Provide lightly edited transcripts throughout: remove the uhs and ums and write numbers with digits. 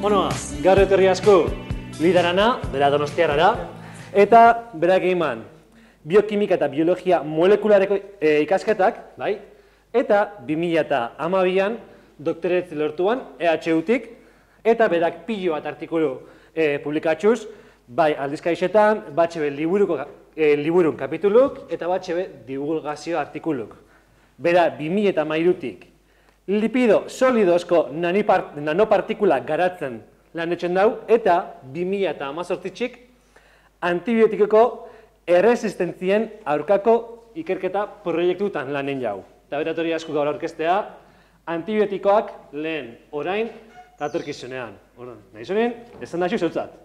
Bueno, gaur etorri asko Lidarana, bera Donostiarrara, eta berak eman biokimika eta biologia molekulareko ikasketak, bai? Eta 2012an doktoretz lortuan EHUtik, eta berak pilo bat artikulu publikatxuz, bai aldizkaixetan, batxebe liburun kapituluk, eta batxebe divulgazio artikuluk. Bera 2013tik lipido solidozko nanopartikula garatzen lan etxen dau, eta 2018tik antibiotikoko erresistentzien aurkako ikerketa proiektutan lanen jau. Eta beratori asko gaur aurkeztea, antibiotikoak lehen orain eta atorkizunean. Nahi zonen, esan da zeutzat.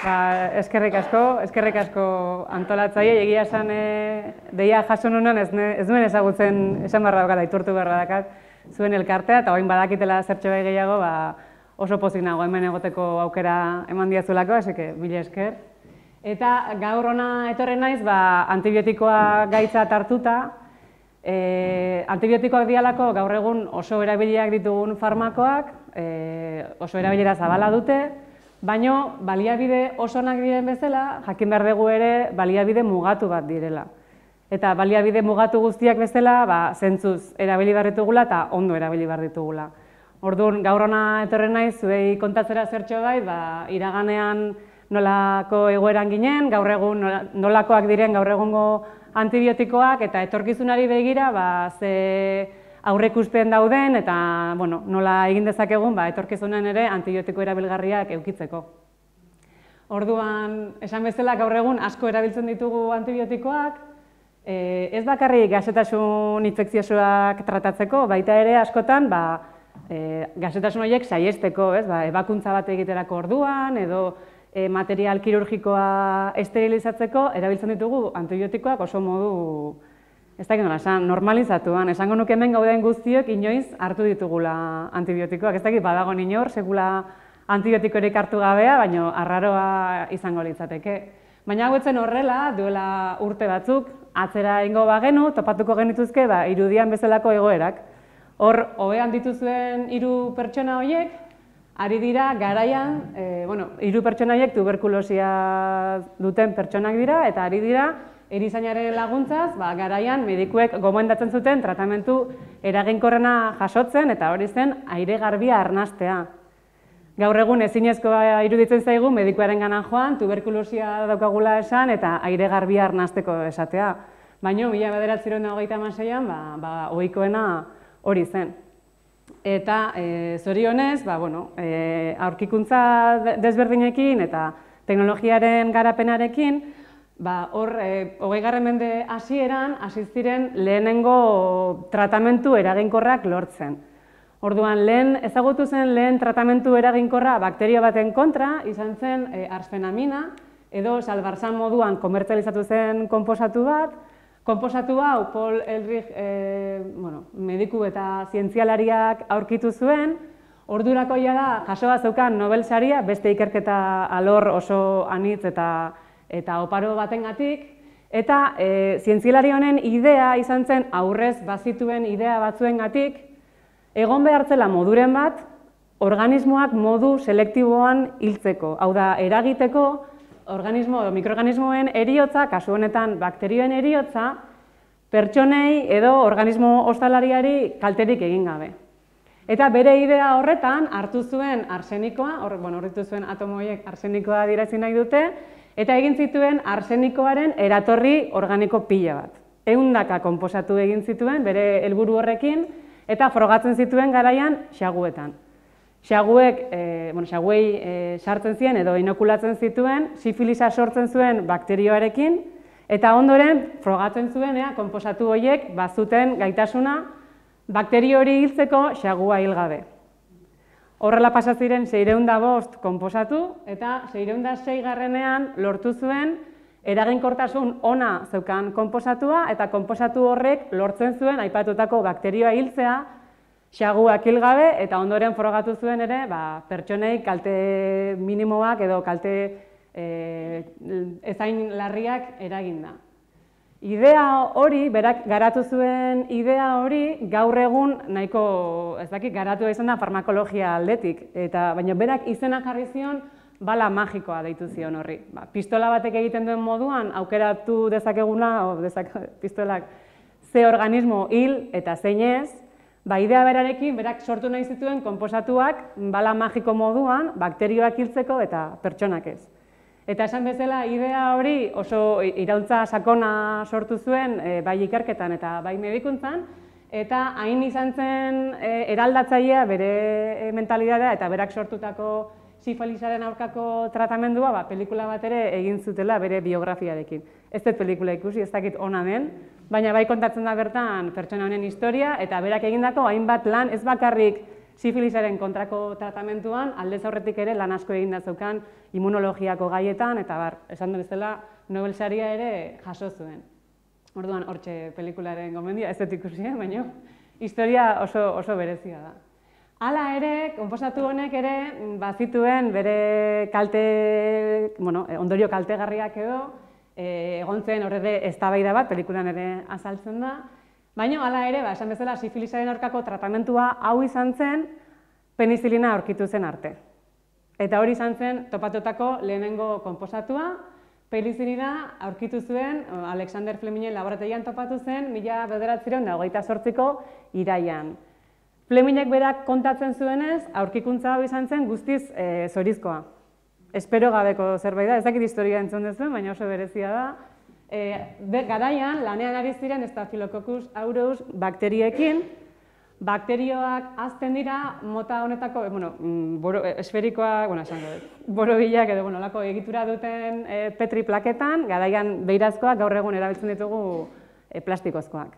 Eskerrik asko antolatzaile, egia esan deia jaso nunen ez duen ezagutzen esan barra dakat, aitortu barra dakat zuen elkartea, eta oin badakitela zertxo bai gehiago, oso pozik nago hemen egoteko aukera eman diazulako, eseke, mila esker. Eta gaur hona etorren naiz, antibiotikoa gaitza hartuta, antibiotikoak dialako gaur egun oso erabiliak ditugun farmakoak, oso erabilera zabala dute, baina baliabide oso onak diren bezala, jakin behar dugu ere baliabide mugatu bat direla. Eta baliabide mugatu guztiak bezala, zentzuz erabili behar ditugula eta ondo erabili behar ditugula. Orduan, gaur hona etorren naiz, zuei kontatzera zertxo bai, iraganean nolako egoeran ginen, gaur egun nolakoak diren gaur egungo antibiotikoak, eta etorkizunari begira, ze aurreikuspen dauden, eta nola egin dezakegun etorkizunen ere antibiotiko erabilgarriak eukitzeko. Orduan, esan bezala gaur egun asko erabiltzen ditugu antibiotikoak, ez bakarrik gazetasun infekziosoak tratatzeko, baita ere askotan gazetasun horiek saiesteko, ebakuntza bat egiterako orduan, edo material kirurgikoa esterilizatzeko, erabiltzen ditugu antibiotikoak oso modu, ez dakit nola esan, normalizatuan. Esango nuke hemen gauden guztiok inoiz hartu ditugula antibiotikoak. Ez dakit badago inor, sekula antibiotikorik hartu gabea, baina arraroa izango litzateke. Baina hau etzen horrela, duela urte batzuk, atzera ingo bagenu, topatuko genituzke irudian bezalako egoerak. Hor, hobean dituzuen 3 pertsona horiek, ari dira garaian, 3 pertsona horiek tuberkulosia duten pertsonak dira, eta ari dira erizainaren laguntzaz, garaian medikuek gomendatzen zuten tratamentu eraginkorrena jasotzen, eta hori zen aire garbia arnastea. Gaur egun ezinezkoa iruditzen zaigu medikuaren gana joan, tuberkulosia daukagula esan, eta aire garbia arnasteko esatea. Baina, 1936an, ohikoena hori zen. Eta zorionez, aurkikuntza desberdinekin eta teknologiaren garapenarekin, hor, 20. mende hasieran hasi ziren lehenengo tratamentu eraginkorrak lortzen. Orduan, ezagutu zen lehen tratamentu eraginkorra bakterio baten kontra, izan zen arsfenamina, edo salbarsan moduan komertzializatu zen konposatu bat. Konposatu hau Paul Ehrlich mediku eta zientzialariak aurkitu zuen, ordurako da jaso bat zeukan Nobel saria, beste ikerketa alor oso anitz eta oparo batengatik, eta zientzialari honen idea izan zen aurrez bazituen idea batzuengatik, egon behartzela moduren bat, organismoak modu selektiboan hiltzeko, hau da, eragiteko mikroorganismoen eriotza, kasu honetan bakterioen eriotza, pertsonei edo organismo ostalariari kalterik egin gabe. Eta bere idea horretan hartu zuen arsenikoa, horretu zuen atomoiek arsenikoa adierazi nahi dute, eta egin zituen arsenikoaren eratorri organiko pila bat. 100 konposatu egin zituen bere helburu horrekin, eta frogatzen zituen garaian xaguetan. Xaguei sartzen ziren edo inokulatzen zituen, sifilisa sortzen zuen bakterioarekin, eta ondoren frogatzen zuen konposatu horiek bazuten gaitasuna bakterio hori hiltzeko xagua hil gabe. Horrela pasa ziren 605 konposatu, eta 606 lortu zuen eraginkortasun ona zeukan konposatua, eta konposatu horrek lortzen zuen aipatutako bakterioa hiltzea xaguak hil gabe, eta ondoren frogatu zuen ere pertsonei kalte minimoak edo kalte ezain larriak eraginda. Idea hori, berak garatu zuen idea hori, gaur egun nahiko, ez dakit, garatu izan da farmakologia aldetik, baina berak izena jarri zion bala magikoa deitu zion horri. Pistola batek egiten duen moduan, aukeratu dezakeguna, pistolak, ze organismo hil eta zein ez, idea berarekin, berak sortu nahi zituen konposatuak bala magiko moduan, bakterioak hiltzeko eta pertsonak ez. Eta esan bezala, idea hori oso iraultza sakona sortu zuen bai ikerketan eta bai medikuntzan, eta hain izan zen eraldatzailea bere mentalidadea eta berak sortutako sifilisaren aurkako tratamendua, pelikula bat ere egin zutela bere biografiarekin. Ez dut pelikula ikusi, ez dakit ona den, baina bai kontatzen da bertan pertsona honen historia eta berak egindako hainbat lan ez bakarrik sifilisaren kontrako tratamentuan, aldez aurretik ere lan asko egin zeukan immunologiako gaietan, eta esan du bezala, Nobel saria ere jaso zuen. Orduan, hortxe pelikularen gomendia, ez dut ikusi, baina historia oso berezia da. Hala ere, konposatu honek ere, bazituen bere ondorio kaltegarriak edo, egon zen horre eztabaida bat, pelikulan ere azaltzen da, baina hala ere, esan bezala, sifilisaren aurkako tratamentua hau izan zen, penizilina aurkitu zen arte. Eta hori izan zen topatutako lehenengo konposatua, penizilina aurkitu zuen, Alexander Flemingen laborategian topatu zen, 1928ko iraian. Flemingek berak kontatzen zuenez, aurkikuntza hau izan zen guztiz zorizkoa. Espero gabeko zerbait da, ez dakit historia entzun duzuen, baina oso berezia da. Garaian, lanean ari ziren Staphylococcus aureus bakteriekin, bakterioak hazten dira mota honetako, esferikoak, borobilak edo lako egitura duten petri plaketan, garaian beirazkoak gaur egun erabiltzen ditugu plastikozkoak.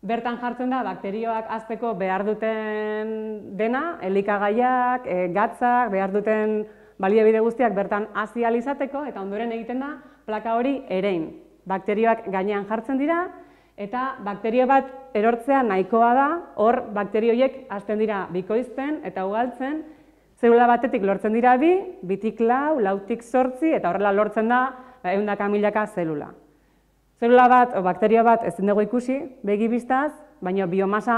Bertan jartzen da bakterioak hazteko behar duten dena, elikagaiak, gatzak, behar duten baliabide guztiak bertan hazi ahal izateko eta ondoren egiten da plaka hori erein. Bakterioak gainean jartzen dira, eta bakterio bat erortzea nahikoa da, hor bakterioiek hasten dira bikoizten eta ugaltzen, zelula batetik lortzen dira bitik lau, lautik 8, eta horrela lortzen da 100 milaka zelula. Zelula bat, o bakterio bat ezin dugu ikusi, begi bistaz, baina biomasa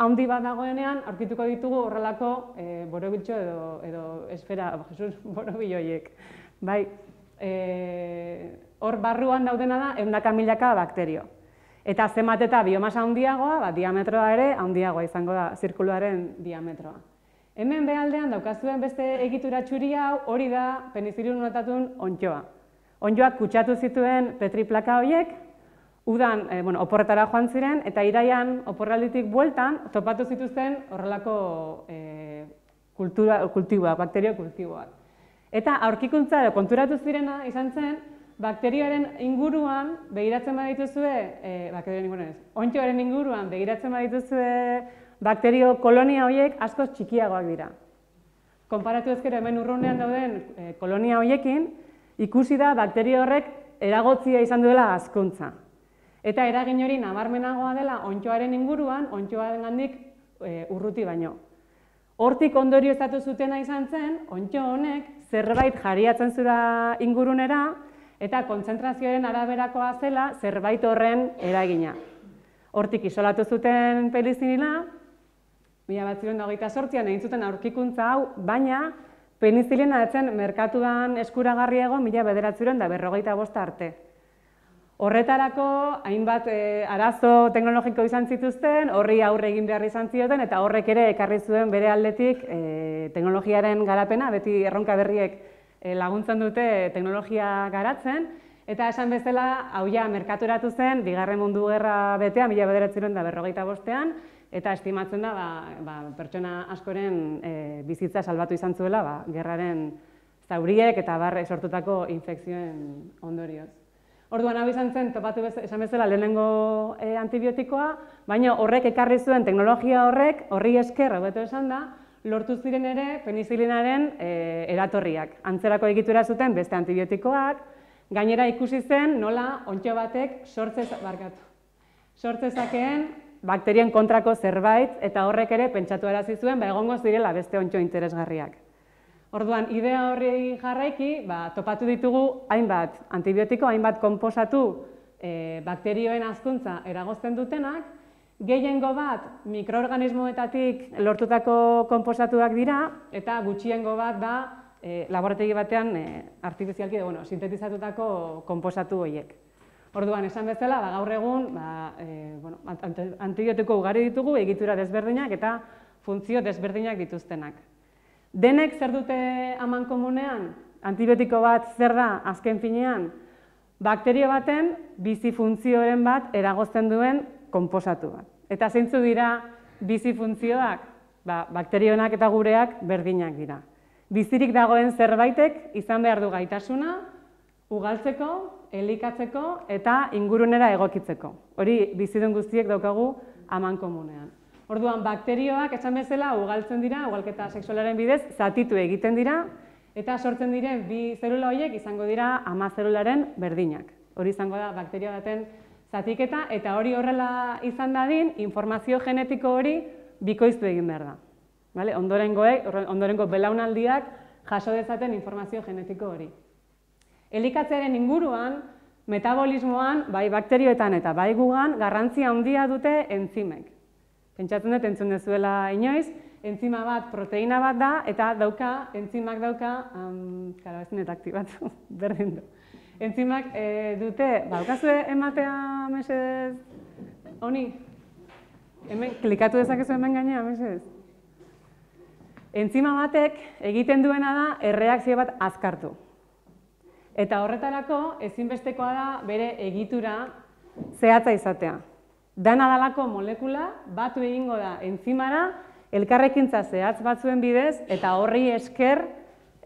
handi bat dagoenean, aurkituko ditugu horrelako borobiltxo edo esfera, borobil horiek. Hor barruan daudena da 100 milaka bakterio. Eta zenbat eta biomasa handiagoa, diametroa ere handiagoa izango da, zirkuluaren diametroa. Hemen behaldean daukazuen beste egitura txuri hau, hori da penizilinunatatun onddoa. Onddoak kutsatu zituen petri plaka horiek, udan oporretara joan ziren, eta iraian oporralditik bueltan topatu zituzten horrelako kultiboak, bakterio kultiboak. Eta aurkikuntza edo konturatu zirena izan zen, bakterioaren inguruan begiratzen badituzue, onddoaren inguruan begiratzen badituzue bakterio kolonia horiek askoz txikiagoak dira. Konparatu ezkero hemen urrunean dauden kolonia horiekin, ikusi da bakterio horrek eragotzia izan duela hazkuntza. Eta eragin hori nabarmenagoa dela onddoaren inguruan, onddoarengandik urruti baino. Hortik ondorioztatu zutena izan zen, onddo honek zerbait jariatzen zura ingurunera, eta kontzentrazioaren araberakoa zela zerbait horren eragina. Hortik isolatu zuten penizilina, 1928an egin zuten aurkikuntza hau, baina penizilina etzen merkatuan eskuragarri egon 1945 arte. Horretarako hainbat arazo teknologiko izan zituzten, horri aurre egin behar izan zioten, eta horrek ere ekarri zuen bere aldetik teknologiaren garapena, beti erronka berriek laguntzen dute teknologia garatzen, eta esan bezala, hau ja merkaturatu zen, Bigarren Mundu Gerra betean, 1945an, eta estimatzen da pertsona askoren bizitza salbatu izan zuela gerraren zauriek eta barre sortutako infekzioen ondorioz. Orduan hau izan zen, topatu esan bezala lehenengo antibiotikoa, baina horrek ekarri zuen teknologia horri esker, hobeto esan da, lortu ziren ere penizilinaren eratorriak. Antzerako egitura zuten beste antibiotikoak, gainera ikusi zen nola onddo batek sortzezakeen bakterien kontrako zerbait, eta horrek ere pentsatu arazi zuen, egongo zirela beste onddo interesgarriak. Orduan, idea horri jarraiki, topatu ditugu hainbat antibiotiko, hainbat konposatu bakterioen hazkuntza eragozten dutenak, gehiengo bat mikroorganismoetatik lortutako konposatuak dira, eta gutxiengo bat da laborategi batean artifizialki sintetizatutako konposatu horiek. Orduan, esan bezala, gaur egun antibiotiko ugari ditugu, egitura desberdinak eta funtzio desberdinak dituztenak. Denek zer dute amankomunean? Antibiotiko bat zer da azken finean? Bakterio baten bizi funtzioren bat eragozten duen konposatu bat. Eta zeintzu dira bizi funtzioak? Bakterionak eta gureak berdinak dira. Bizirik dagoen zerbaitek izan behar du gaitasuna, ugaltzeko, elikatzeko eta ingurunera egokitzeko. Hori bizidun guztiek daukagu amankomunean. Orduan, bakterioak esan bezala ugaltzen dira, ugalketa sexualaren bidez, zatitu egiten dira, eta sortzen diren bi zelula horiek izango dira ama zelularen berdinak. Hori izango da bakterio baten zatiketa, eta hori horrela izan dadin, informazio genetiko hori bikoiztu egin behar da. Ondorengo belaunaldiak jaso dezaten informazio genetiko hori. Elikatzearen inguruan, metabolismoan, bai bakterioetan eta bai gugan, garrantzia handia dute entzimek. Pentsatzen dut entzun dezuela inoiz, entzima bat proteina bat da, eta entzimak dauka, ezin eta aktibatu, berdin du. Entzimak dute, daukazue ematea, mesedez, honi, hemen, klikatu dezakezu hemen gainea, mesedez. Entzima batek egiten duena da erreakzio bat azkartu. Eta horretarako ezinbestekoa da bere egitura zehatza izatea. Dana dalako molekula batu egingo da entzimara, elkarrekintza zehatz batzuen bidez, eta horri esker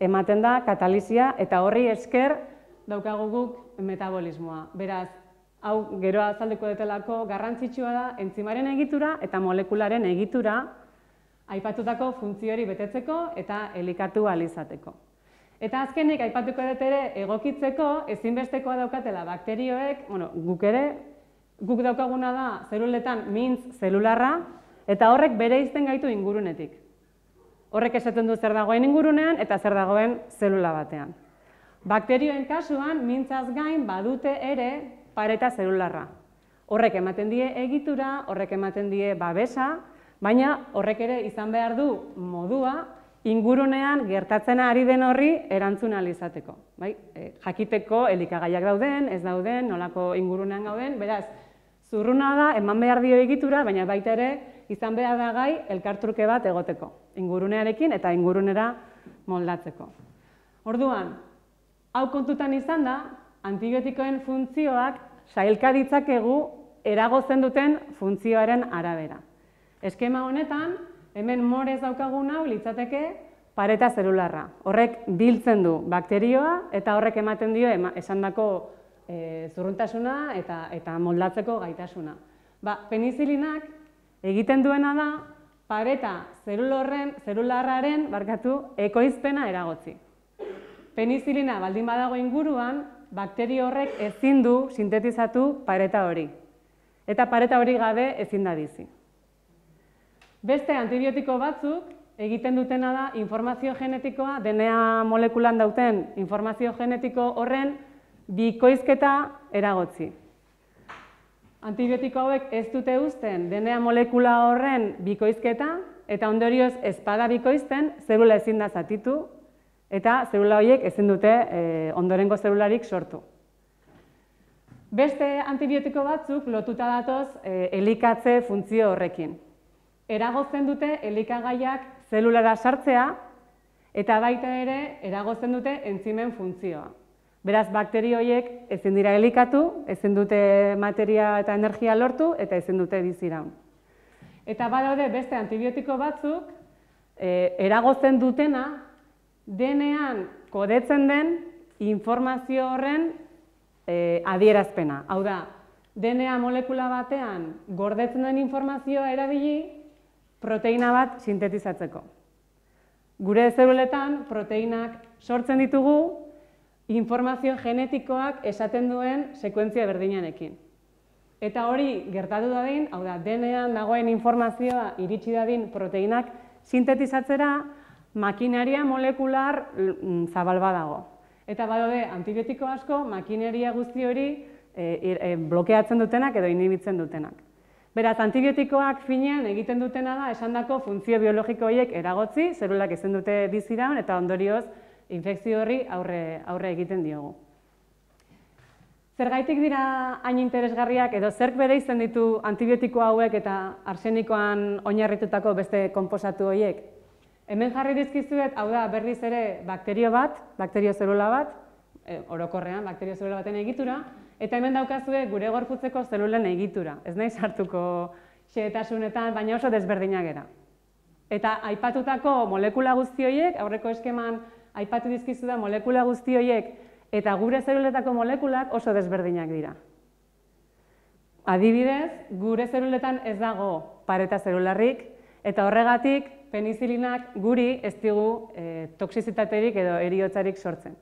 ematen da katalizia, eta horri esker daukagu guk metabolismoa. Beraz, hau gero azalduko detelako garrantzitsua da entzimaren egitura eta molekularen egitura aipatutako funtzioari betetzeko eta elikatu ahal izateko. Eta azkenik aipatuko dut ere egokitzeko ezinbestekoa daukatela bakterioek, guk daukaguna da zeluletan mintz zelularra, eta horrek bereizten gaitu ingurunetik. Horrek esaten du zer dagoen ingurunean eta zer dagoen zelula batean. Bakterioen kasuan mintzaz gain badute ere pareta zelularra. Horrek ematen die egitura, horrek ematen die babesa, baina horrek ere izan behar du modua ingurunean gertatzen ari den horri erantzun ahal izateko. Jakiteko elikagaiak dauden, ez dauden, nolako ingurunean gauden, beraz, zurruna da, eman behar dio egitura, baina baita ere izan behar da gai elkartruke bat egoteko, ingurunearekin eta ingurunera moldatzeko. Orduan, hau kontutan izan da, antibiotikoen funtzioak sailka ditzakegu eragozten duten funtzioaren arabera. Eskema honetan, hemen morez daukagun hau litzateke pareta zelularra. Horrek biltzen du bakterioa eta horrek ematen dio esandako zurruntasuna eta moldatzeko gaitasuna. Penizilinak egiten duena da pareta zelularraren ekoizpena eragotzi. Penizilina baldin badago inguruan, bakterio horrek ezin du sintetizatu pareta hori. Eta pareta hori gabe ezin da bizi. Beste antibiotiko batzuk egiten dutena da informazio genetikoa, DNA molekulan dauten informazio genetiko horren bikoizketa eragotzi. Antibiotiko hauek ez dute uzten DNA molekula horren bikoizketa, eta ondorioz ezpada bikoizten, zelula ezin da zatitu, eta zelula horiek ezin dute ondorengo zelularik sortu. Beste antibiotiko batzuk lotuta datoz elikatze funtzio horrekin. Eragozten dute elikagaiak zelulara sartzea, eta baita ere eragozten dute entzimen funtzioa. Beraz, bakterio horiek ezin dira elikatu, ezin dute materia eta energia lortu, eta ezin dute biziraun. Eta badaude beste antibiotiko batzuk eragozten dutena DNA-an kodetzen den informazio horren adierazpena. Hau da, DNA molekula batean gordetzen den informazioa erabili proteina bat sintetizatzeko. Gure zeluletan proteinak sortzen ditugu informazio genetikoak esaten duen sekuentzia berdinarekin. Eta hori gertatu dadin, hau da, DNA-an dagoen informazioa iritsi dadin proteinak sintetizatzera makineria molekular zabal badago. Eta badaude antibiotiko asko makineria guzti hori blokeatzen dutenak edo inhibitzen dutenak. Beraz, antibiotikoak finean egiten dutena da, esandako funtzio biologiko horiek eragotzi, zelulak ezin dute bizi iraun eta ondorioz infekzio horri aurre egiten diogu. Zergaitik dira hain interesgarriak edo zerk bereizten ditu antibiotiko hauek eta arsenikoan oinarritutako beste konposatu horiek? Hemen jarri dizkizuet, hau da berriz ere bakterio bat, bakterio zelula bat, orokorrean bakterio zelula baten egitura, eta hemen daukazue gure gorputzeko zelulen egitura. Ez nahi sartuko xehetasunetan, baina oso desberdinak gera. Eta aipatutako molekula guzti horiek, aurreko eskeman aipatu dizkizu da molekula guzti horiek, eta gure zeluletako molekulak oso desberdinak dira. Adibidez, gure zeluletan ez dago pareta zelularrik, eta horregatik penizilinak guri ez digu toxizitaterik edo heriotzarik sortzen.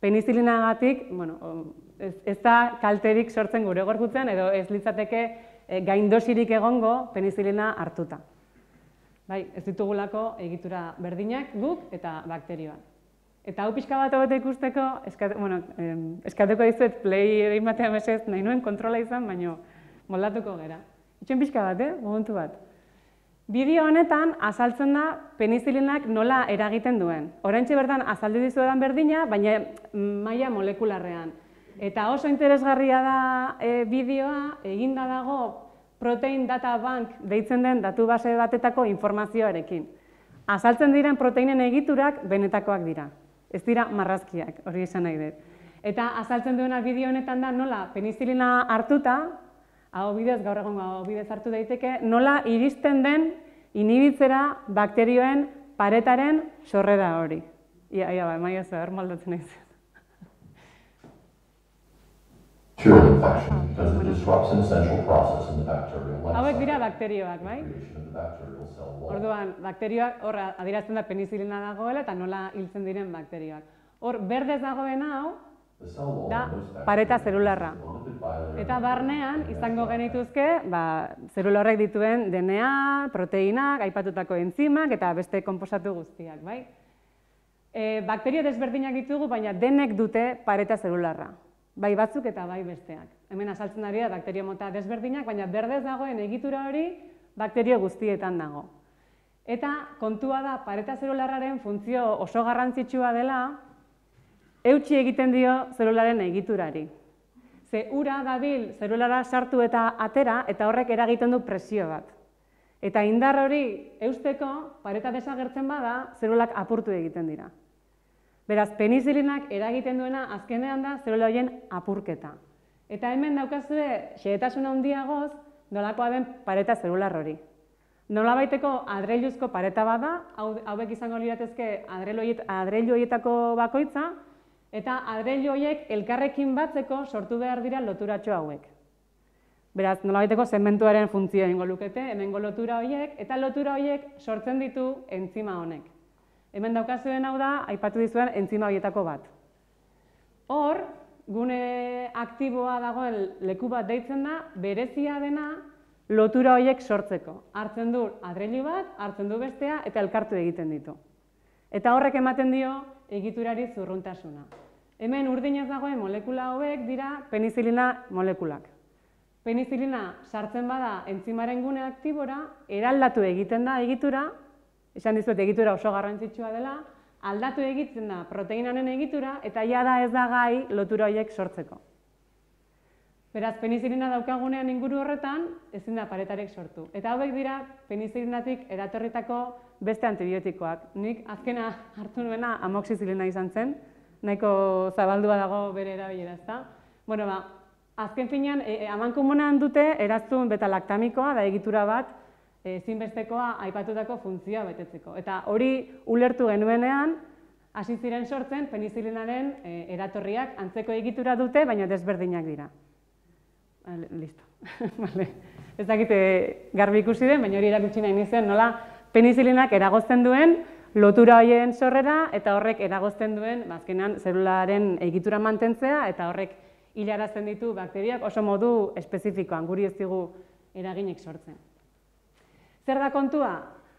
Penizilinagatik, ez da kalterik sortzen gure gorputzen edo ez litzateke gaindosirik egongo penizilina hartuta. Bai, ez ditugulako egitura berdinak guk eta bakterioak. Eta hau pixka bat hobeto ikusteko, eskateko dizuet play egin batean mesez, nahi nuen kontrola izan, baina moldatuko gera. Itxen pixka bat, momentu bat. Bideo honetan azaltzen da penizilinak nola eragiten duen. Oraintxe bertan azaldu dizuedan berdina, baina maila molekularrean. Eta oso interesgarria da bideoa, eginda dago Protein Data Bank deitzen den datu base batetako informazioarekin. Azaltzen diren proteinen egiturak benetakoak dira. Ez dira marrazkiak, hori esan nahi dut. Eta azaltzen duena bideo honetan da nola penizilina hartuta, hau bidez, gaur egon hau bidez hartu daiteke, nola iristen den inhibitzera bakterioen paretaren sorrera hori. Ia, maia zer, moldatzen nahi zen. Pure infection, because it disrupts an essential process in the bacterial life cycle. Hauek dira bakterioak, bai? Creation of the bacterial cell wall. Orduan, bakterioak hor adierazten da penizilina dagoela eta nola hiltzen diren bakterioak. Hor, berdez dagoen hau, da pareta zelularra. Eta barnean izango genituzke zelula horrek dituen DNA, proteinak, aipatutako entzimak eta beste konposatu guztiak, bai? Bakterio desberdinak ditugu, baina denek dute pareta zelularra. Bai batzuk eta bai besteak. Hemen azaltzen ari da bakterio mota desberdinak, baina berdez dagoen egitura hori bakterio guztietan dago. Eta kontua da pareta zelularraren funtzio oso garrantzitsua dela, eutsi egiten dio zelularen egiturari. Ze ura dabil zelulara sartu eta atera, eta horrek eragiten du presio bat. Eta indar hori eusteko, pareta desagertzen bada, zelulak apurtu egiten dira. Beraz, penizilinak eragiten duena azkenean da zelula horien apurketa. Eta hemen daukazue xehetasun handiagoz nolakoa den pareta zelular hori. Nolabaiteko adreiluzko pareta bada, hauek izango liratezke adreilu horietako bakoitza, eta adreilu horiek elkarrekin batzeko sortu behar dira loturatxo hauek. Beraz, nolabaiteko zementuaren funtzioa egingo lukete, hemengo lotura horiek, eta lotura horiek sortzen ditu entzima honek. Hemen daukazuen hau da, aipatu dizuen entzima horietako bat. Hor, gune aktiboa dagoen leku bat deitzen da, berezia dena lotura horiek sortzeko. Hartzen du adreilu bat, hartzen du bestea, eta elkartu egiten ditu. Eta horrek ematen dio egiturari zurruntasuna. Hemen urdinez dagoen molekula hauek dira penizilina molekulak. Penizilina sartzen bada entzimaren gune aktibora, eraldatu egiten da egitura, esan dizuet egitura oso garrantzitsua dela, aldatu egiten da proteinaren egitura eta jada ez da gai lotura horiek sortzeko. Beraz, penizilina daukagunean inguru horretan, ezin da paretarek sortu. Eta hauek dira penizilinatik eratorritako beste antibiotikoak. Nik azkena hartu nuena amoxizilina izan zen, nahiko zabaldua dago bere erabilera, ezta? Bueno, azken finean, amankomunean dute eraztun beta-laktamikoa da egitura bat, ezinbestekoa aipatutako funtzioa betetzeko. Eta hori ulertu genuenean, hasi ziren sortzen penizilinaren eratorriak antzeko egitura dute, baina desberdinak dira. Listo. Ez dakite garbi ikusi den, baina hori erakutsi nahi nizen nola penizilinak eragozten duen lotura horien sorrera eta horrek eragozten duen azkenean zelularen egitura mantentzea eta horrek hilarazten ditu bakteriak oso modu espezifikoan, guri ez digu eraginek sortzen. Zer da kontua?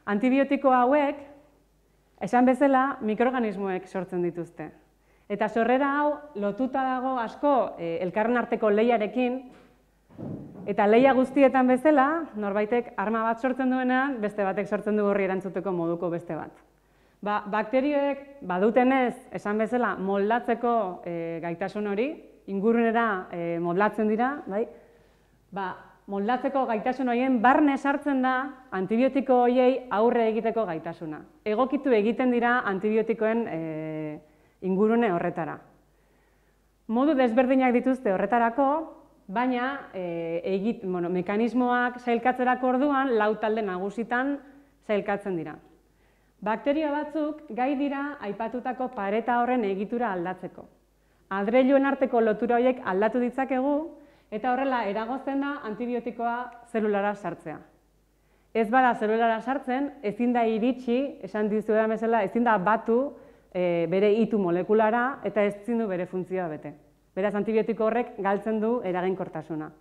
Antibiotiko hauek, esan bezala, mikroorganismoek sortzen dituzte. Eta sorrera hau lotuta dago asko elkarren arteko lehiarekin, eta lehia guztietan bezala, norbaitek arma bat sortzen duenean, beste batek sortzen du horri erantzuteko moduko beste bat. Bakterioek badutenez, esan bezala, moldatzeko gaitasun hori, ingurunera moldatzen dira, bai? Moldatzeko gaitasun horien barne sartzen da antibiotiko horiei aurre egiteko gaitasuna. Egokitu egiten dira antibiotikoen ingurune horretara. Modu desberdinak dituzte horretarako, baina mekanismoak sailkatzerako orduan lau talde nagusitan sailkatzen dira. Bakterio batzuk gai dira aipatutako pareta horren egitura aldatzeko. Adreiluen arteko lotura horiek aldatu ditzakegu eta horrela eragozten da antibiotikoa zelulara sartzea. Ez bada zelulara sartzen, ezin da iritsi, esan dizuedan bezala, ezin da batu bere itu molekulara eta ezin du bere funtzioa bete. Beraz, antibiotiko horrek galtzen du eraginkortasuna.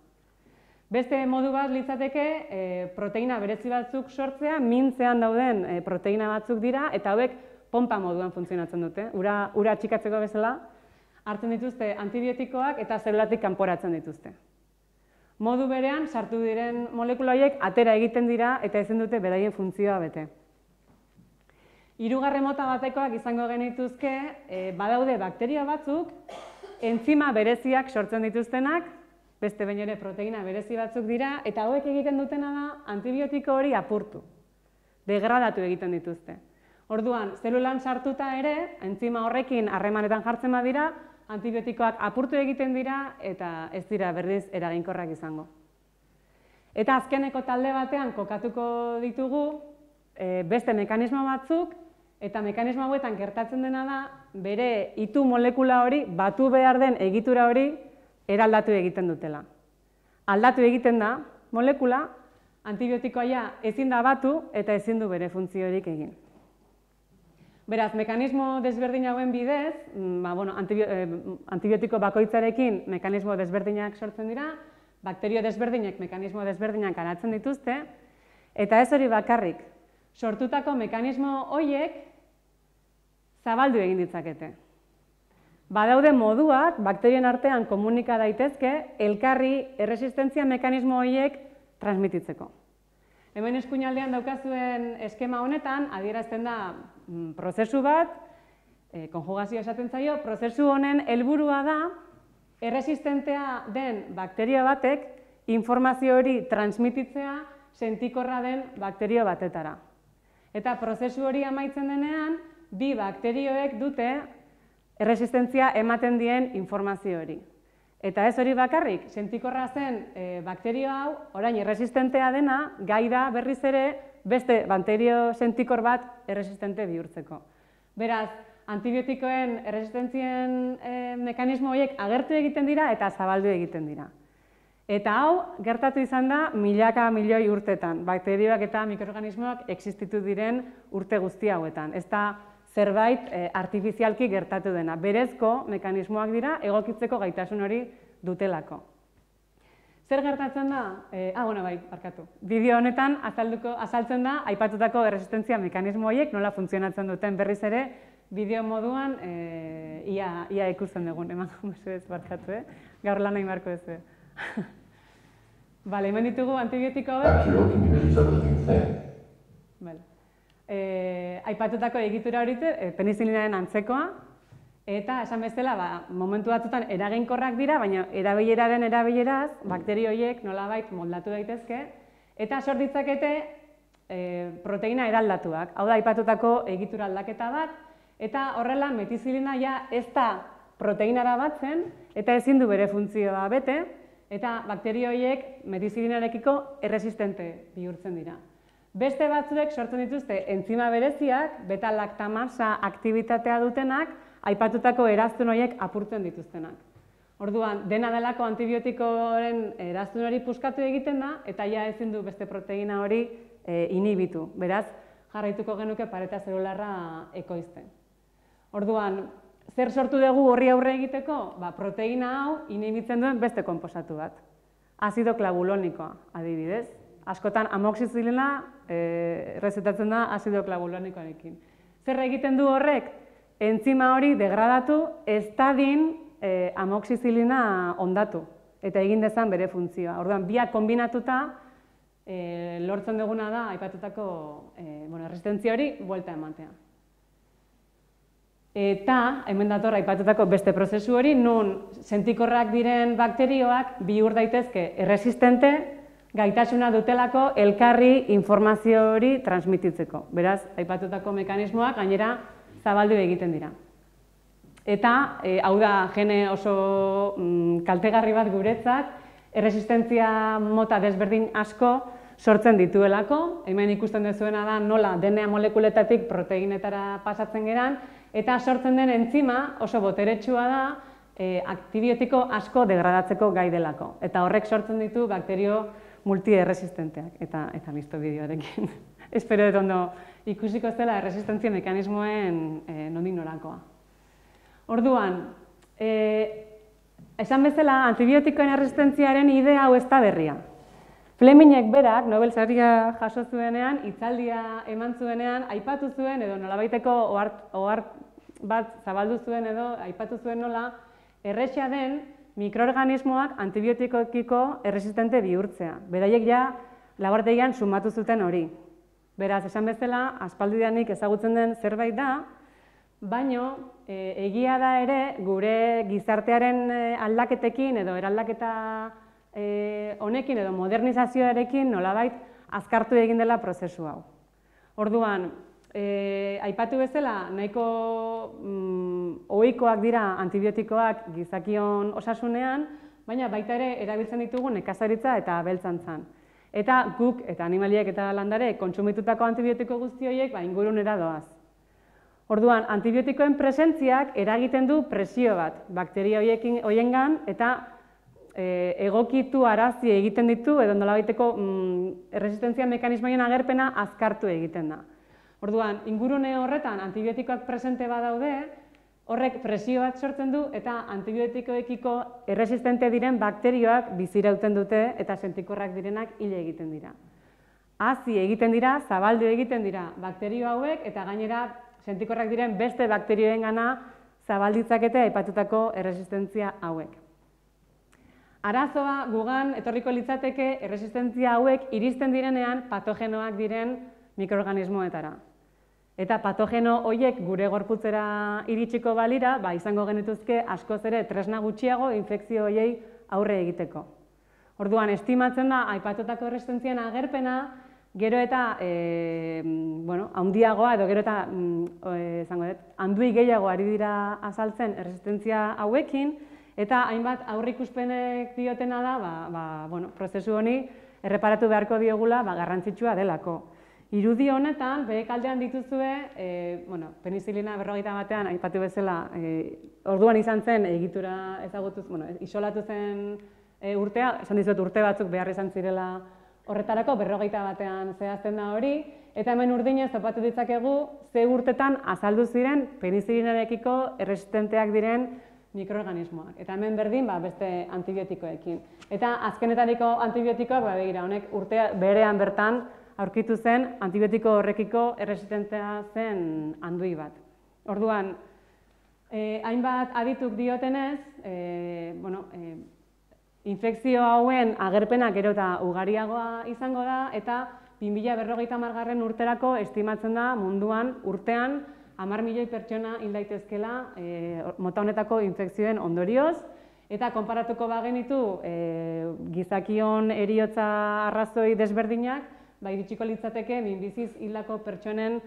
Beste modu bat litzateke proteina berezi batzuk sortzea, mintzean dauden proteina batzuk dira, eta hauek pompa moduan funtzionatzen dute. Ura txikatzeko bezala, hartzen dituzte antibiotikoak eta zelulatik kanporatzen dituzte. Modu berean, sartu diren molekula horiek atera egiten dira eta ezin dute beraien funtzioa bete. Hirugarren mota batekoak izango genituzke, badaude bakterio batzuk, entzima bereziak sortzen dituztenak, beste behin ere proteina berezi batzuk dira, eta hauek egiten dutena da antibiotiko hori apurtu, degradatu egiten dituzte. Orduan, zelulan sartuta ere, entzima horrekin harremanetan jartzen badira, antibiotikoak apurtu egiten dira eta ez dira berriz eraginkorrak izango. Eta azkeneko talde batean kokatuko ditugu beste mekanismo batzuk, eta mekanismo hauetan gertatzen dena da, bere itu molekula hori, batu behar den egitura hori, eraldatu egiten dutela. Aldatu egiten da molekula, antibiotikoa ezin da batu eta ezin du bere funtziorik egin. Beraz, mekanismo desberdin hauen bidez, antibiotiko bakoitzarekin mekanismo desberdinak sortzen dira, bakterio desberdinak mekanismo desberdinak garatzen dituzte, eta ez hori bakarrik, sortutako mekanismo horiek zabaldu egin ditzakete. Badaude moduak, bakterien artean komunika daitezke, elkarri erresistentzia mekanismo horiek transmititzeko. Hemen eskuinaldean daukazuen eskema honetan, adierazten da prozesu bat, konjugazioa esaten zaio, prozesu honen helburua da, erresistentea den bakterio batek informazio hori transmititzea sentikorra den bakterio batetara. Eta prozesu hori amaitzen denean, bi bakterioek dute erresistentzia ematen dien informazio hori. Eta ez hori bakarrik, sentikorra zen bakterio hau, orain erresistentea dena, gai da berriz ere beste bakterio sentikor bat erresistente bihurtzeko. Beraz, antibiotikoen erresistentzien mekanismo horiek agertu egiten dira eta zabaldu egiten dira. Eta hau, gertatu izan da milaka milioi urtetan, bakterioak eta mikroorganismoak existitu diren urte guzti hauetan. Ez da zerbait artifizialki gertatu dena. Berezko mekanismoak dira egokitzeko gaitasun hori dutelako. Zer gertatzen da? Bideo honetan azaltzen da aipatutako erresistentzia mekanismo horiek nola funtzionatzen duten berriz ere bideo moduan ia ikusten dugun. Emango mesedez barkatu, gaur lan nahi marko ez. Hemen ditugu antibiotiko Bacterial communities are living thin. Aipatutako egitura hori penizilinaren antzekoa, eta esan bezala, momentu batzutan eraginkorrak dira, baina erabileraren erabileraz, bakterio horiek nolabait moldatu daitezke, eta sort ditzakete proteina eraldatuak. Hau da, aipatutako egitura aldaketa bat, eta horrela metizilina ez da proteinara batzen, eta ezin du bere funtzioa bete, eta bakterio horiek metizilinarekiko erresistente bihurtzen dira. Beste batzuek sortzen dituzte entzima bereziak, beta-laktamasa aktibitatea dutenak, aipatutako eraztun horiek apurtzen dituztenak. Orduan, dena delako antibiotikoren eraztun hori puskatu egiten da, eta ezin du beste proteina hori inhibitu. Beraz, jarraituko genuke pareta zelularra ekoizten. Orduan, zer sortu dugu horri aurre egiteko? Proteina hau inhibitzen duen beste konposatu bat. Azido klabulonikoa, adibidez. Askotan amoxizilina errezetatzen da azido klabulonikoarekin. Zer egiten du horrek? entzima hori degradatu ez dadin amoxizilina ondatu eta egin dezan bere funtzioa. Orduan, biak kombinatuta lortzen duguna da aipatutako erresistentzia hori buelta ematea. Eta, hemen dator aipatutako beste prozesu hori, nun sentikorrak diren bakterioak bihur daitezke erresistente gaitasuna dutelako elkarri informazio hori transmititzeko. Beraz, aipatutako mekanismoak gainera zabaldu egiten dira. Eta, hau da, gene oso kaltegarri bat guretzat, erresistentzia mota desberdin asko sortzen dituelako. Hemen ikusten duzuena da nola DNA molekuletatik proteinetara pasatzen geran, eta sortzen den entzima oso boteretsua da antibiotiko asko degradatzeko gai delako. Eta horrek sortzen ditu bakterio multierresistenteak. Eta listo bideoarekin. Espero dut ondo ikusiko zela erresistentzia mekanismoen nondik norakoa. Orduan, esan bezala antibiotikoen erresistentziaren idea hau ez da berria. Flemingek berak, Nobel saria jaso zuenean, hitzaldia eman zuenean, aipatu zuen edo nolabaiteko ohar bat zabaldu zuen edo aipatu zuen nola erresa den mikroorganismoak antibiotikoekiko erresistente bihurtzea. Beraiek ja laborategian sumatu zuten hori. Beraz, esan bezala, aspaldidanik ezagutzen den zerbait da, baino egia da ere gure gizartearen aldaketekin edo eraldaketa honekin edo modernizazioarekin nolabait azkartu egin dela prozesu hau. Orduan, aipatu bezala nahiko ohikoak dira antibiotikoak gizakion osasunean, baina baita ere erabiltzen ditugu nekazaritza eta abeltzaintzan. Eta guk eta animaliek eta landare kontsumitutako antibiotiko guzti horiek ingurunera doaz. Orduan, antibiotikoen presentziak eragiten du presio bat bakteria horiengan eta egokitu arazi egiten ditu edo nolabaiteko erresistentzia mekanismoien agerpena azkartu egiten da. Orduan, ingurune horretan antibiotikoak presente badaude, horrek presio bat sortzen du eta antibiotikoekiko erresistente diren bakterioak bizirauten dute eta sentikorrak direnak hil egiten dira. Hazi egiten dira, zabaldu egiten dira bakterio hauek eta gainera sentikorrak diren beste bakterioengana zabalditzakete aipatutako erresistentzia hauek. Arazoa gugan etorriko litzateke erresistentzia hauek iristen direnean patogenoak diren mikroorganismoetara. Eta patogeno horiek gure gorputzera iritsiko balira, izango genituzke askoz ere tresna gutxiago infekzio horiei aurre egiteko. Orduan, estimatzen da aipatutako erresistentzian agerpena gero eta handiagoa edo gero eta handui gehiago ari dira azaltzen erresistentzia hauekin, eta hainbat aurreikuspenek diotena da, prozesu honi erreparatu beharko diogula garrantzitsua delako. Irudi honetan, behekaldean dituzue, penizilina 51 aipatu bezala, orduan izan zen egitura ezagutuz, isolatu zen urtea, esan dizut urte batzuk behar izan zirela horretarako, 51 zehazten da hori, eta hemen urdinez topatu ditzakegu ze urtetan azaldu ziren penizilinarekiko erresistenteak diren mikroorganismoak. Eta hemen berdin beste antibiotikoekin. Eta azkenetariko antibiotikoak, begira, honek urtea berean bertan aurkitu zen antibiotiko horrekiko erresistentea zen handui bat. Orduan, hainbat adituk diotenez, infekzio hauen agerpena gero eta ugariagoa izango da, eta 2050 urterako estimatzen da munduan urtean 10 milioi pertsona hil daitezkela mota honetako infekzioen ondorioz, eta konparatuko bagenitu gizakion heriotza arrazoi desberdinak, iritsiko litzateke minbiziz hildako pertsonen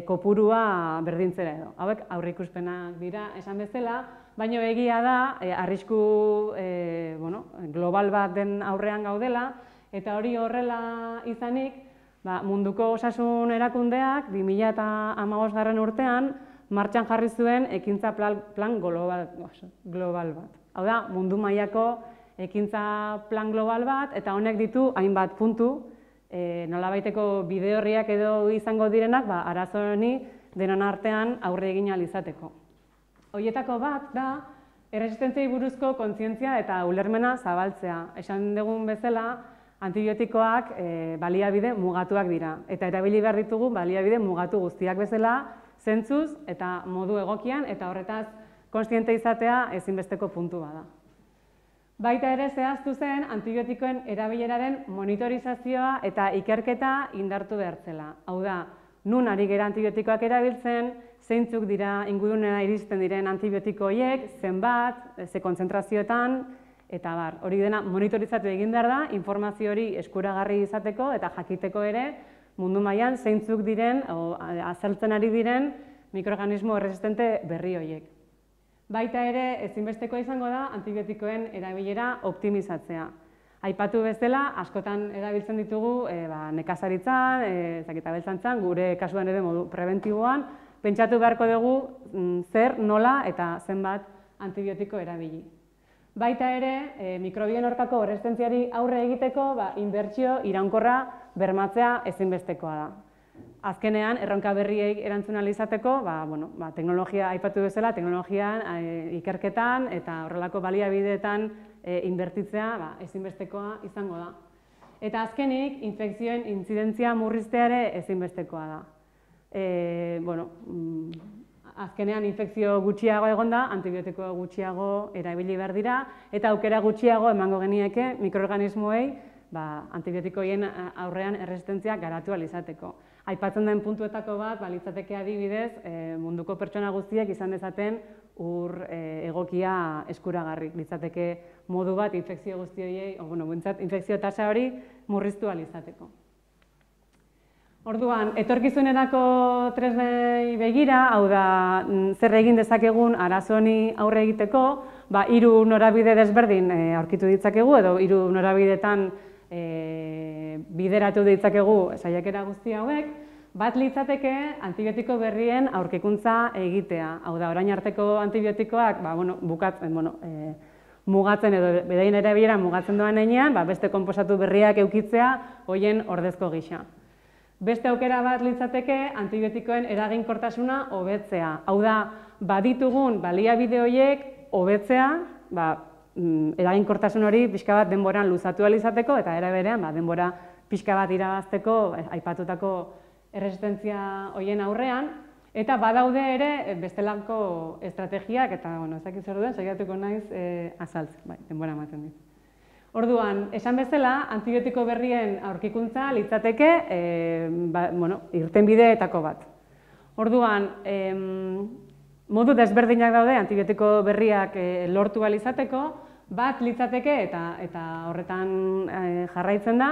kopurua berdintzera edo. Hauek aurreikuspenak dira esan bezala, baina egia da arrisku global bat den aurrean gaudela, eta hori horrela izanik, munduko osasun erakundeak 2015 urtean martxan jarri zuen ekintza plan global bat. Hau da, mundu mailako ekintza plan global bat, eta honek ditu hainbat puntu, nolabaiteko bide horriak edo izango direnak, arazo honi denon artean aurre egin ahal izateko. Horietako bat da, erresistentziei buruzko kontzientzia eta ulermena zabaltzea. Esan dugun bezala, antibiotikoak baliabide mugatuak dira. Eta erabili behar ditugu baliabide mugatu guztiak bezala, zentzuz eta modu egokian, eta horretaz kontziente izatea ezinbesteko puntu bada. Baita ere zehaztu zen antibiotikoen erabileraren monitorizazioa eta ikerketa indartu behartzela. Hau da, nun ari gera antibiotikoak erabiltzen, zeintzuk dira ingurunera iristen diren antibiotiko horiek, zenbat, ze kontzentrazioetan, eta bar. Hori dena monitorizatu egin behar da, informazio hori eskuragarri izateko eta jakiteko ere mundu mailan zeintzuk diren, azaltzen ari diren mikroorganismo erresistente berri horiek. Baita ere, ezinbestekoa izango da antibiotikoen erabilera optimizatzea. Aipatu bezala, askotan erabiltzen ditugu nekazaritzan, abeltzaintzan, gure kasuan ere modu prebentiboan, pentsatu beharko dugu zer, nola eta zenbat antibiotiko erabili. Baita ere, mikrobien aurkako erresistentziari aurre egiteko inbertsio iraunkorra bermatzea ezinbestekoa da. Azkenean, erronka berriei erantzun ahal izateko, teknologia aipatu bezala, teknologian, ikerketan eta horrelako baliabideetan inbertitzea ezinbestekoa izango da. Eta azkenik, infekzioen intzidentzia murriztea ere ezinbestekoa da. Azkenean infekzio gutxiago egonda, antibiotiko gutxiago erabili behar dira, eta aukera gutxiago emango genieke mikroorganismoei antibiotikoien aurrean erresistentzia garatu ahal izateko. Aipatzen den puntuetako bat, litzateke adibidez, munduko pertsona guztiek izan dezaten ur egokia eskuragarri. Litzateke modu bat infekzio guzti horiei, infekzio tasa hori murriztu ahal izateko. Orduan, etorkizunerako tresnei begira, hau da, zer egin dezakegun arazo honi aurre egiteko, 3 norabide desberdin aurkitu ditzakegu, edo 3 norabidetan bideratu ditzakegu saiakera guzti hauek, bat litzateke antibiotiko berrien aurkikuntza egitea. Hau da, orain arteko antibiotikoak mugatzen edo bedaien erabilera mugatzen doan heinean, beste konposatu berriak eukitzea hoien ordezko gisa. Beste aukera bat litzateke antibiotikoen eraginkortasuna hobetzea. Hau da, baditugun baliabide horiek hobetzea, eraginkortasun hori pixka bat denboran luzatu ahal izateko eta era berean denbora pixka bat irabazteko aipatutako erresistentzia horien aurrean, eta badaude ere bestelako estrategiak eta ez dakit zer duen, saiatuko naiz azaltzen, denbora ematen dit. Orduan, esan bezala, antibiotiko berrien aurkikuntza litzateke irtenbideetako bat. Orduan, modu desberdinak daude antibiotiko berriak lortu ahal izateko, bat litzateke eta horretan jarraitzen da,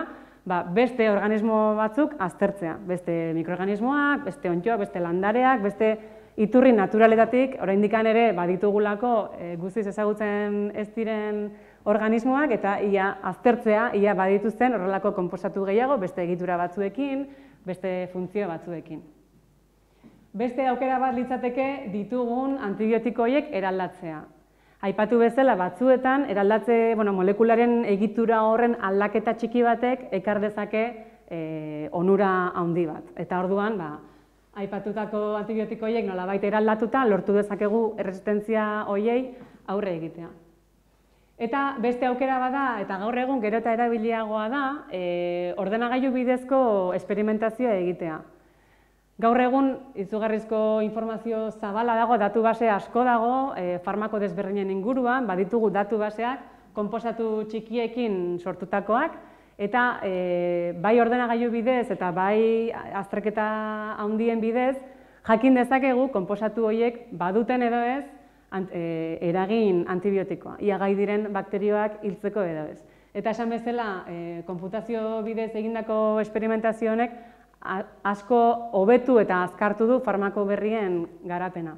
beste organismo batzuk aztertzea. Beste mikroorganismoak, beste onddoak, beste landareak, beste iturri naturaletatik, oraindik ere baditugulako guztiz ezagutzen ez diren organismoak eta ia aztertzea, ia badituzten horrelako konposatu gehiago, beste egitura batzuekin, beste funtzio batzuekin. Beste aukera bat litzateke ditugun antibiotiko horiek eraldatzea. Aipatu bezala batzuetan, eraldatze molekularen egitura horren aldaketa txiki batek ekar dezake onura handi bat. Eta orduan, aipatutako antibiotiko horiek nolabait eraldatuta lortu dezakegu erresistentzia horiei aurre egitea. Eta beste aukera bada, eta gaur egun gero eta erabiliagoa da, ordenagailu bidezko esperimentazioa egitea. Gaur egun izugarrizko informazio zabala dago, datu base asko dago, farmako desberdinen inguruan, baditugu datu baseak, konposatu txikiekin sortutakoak, eta bai ordenagailu bidez eta bai azterketa handien bidez, jakin dezakegu konposatu horiek baduten edo ez, eragin antibiotikoa, ia gai diren bakterioak hiltzeko edo ez. Eta esan bezala, konputazio bidez egindako esperimentazio honek asko hobetu eta azkartu du farmako berrien garapena.